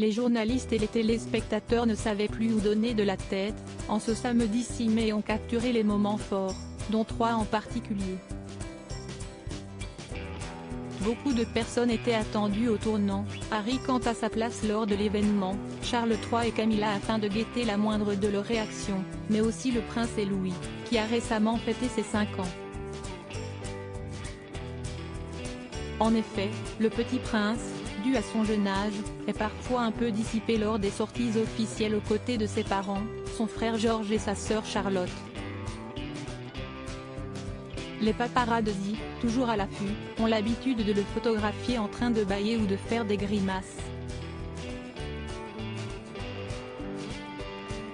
Les journalistes et les téléspectateurs ne savaient plus où donner de la tête. En ce samedi 6 mai ont capturé les moments forts, dont 3 en particulier. Beaucoup de personnes étaient attendues au tournant, Harry quant à sa place lors de l'événement, Charles III et Camilla afin de guetter la moindre de leurs réactions, mais aussi le prince et Louis, qui a récemment fêté ses 5 ans. En effet, le petit prince, dû à son jeune âge, est parfois un peu dissipé lors des sorties officielles aux côtés de ses parents, son frère George et sa sœur Charlotte. Les paparazzi, toujours à l'affût, ont l'habitude de le photographier en train de bâiller ou de faire des grimaces.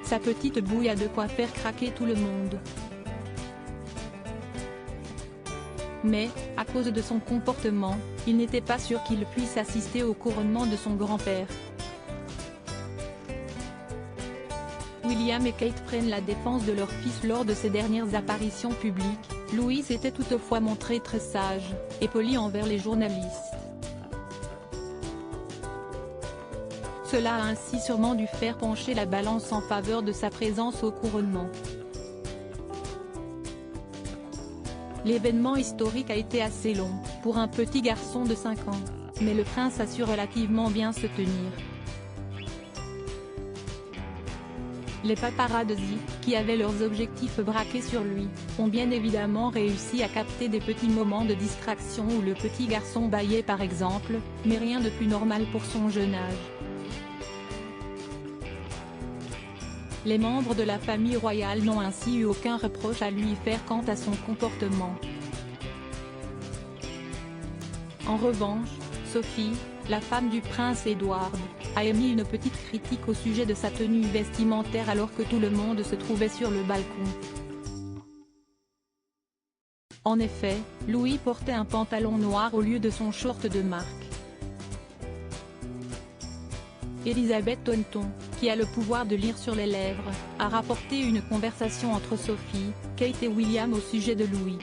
Sa petite bouille a de quoi faire craquer tout le monde. Mais, à cause de son comportement, il n'était pas sûr qu'il puisse assister au couronnement de son grand-père. William et Kate prennent la défense de leur fils lors de ses dernières apparitions publiques. Louis s'était toutefois montré très sage et poli envers les journalistes. Cela a ainsi sûrement dû faire pencher la balance en faveur de sa présence au couronnement. L'événement historique a été assez long, pour un petit garçon de 5 ans, mais le prince a su relativement bien se tenir. Les paparazzi, qui avaient leurs objectifs braqués sur lui, ont bien évidemment réussi à capter des petits moments de distraction où le petit garçon bâillait par exemple, mais rien de plus normal pour son jeune âge. Les membres de la famille royale n'ont ainsi eu aucun reproche à lui faire quant à son comportement. En revanche, Sophie, la femme du prince Edward, a émis une petite critique au sujet de sa tenue vestimentaire alors que tout le monde se trouvait sur le balcon. En effet, Louis portait un pantalon noir au lieu de son short de marque. Elisabeth Taunton, qui a le pouvoir de lire sur les lèvres, a rapporté une conversation entre Sophie, Kate et William au sujet de Louis.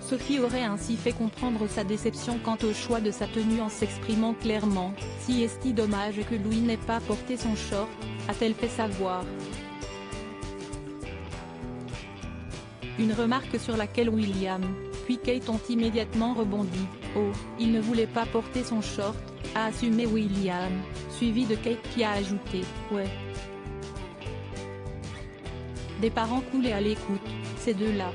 Sophie aurait ainsi fait comprendre sa déception quant au choix de sa tenue en s'exprimant clairement « Si est-il dommage que Louis n'ait pas porté son short », a-t-elle fait savoir. Une remarque sur laquelle William, puis Kate ont immédiatement rebondi. « Oh, il ne voulait pas porter son short », a assumé William, suivi de Kate qui a ajouté « Ouais ». Des parents cool et à l'écoute, ces deux-là.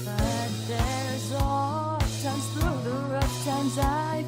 But there's all times through the rough times I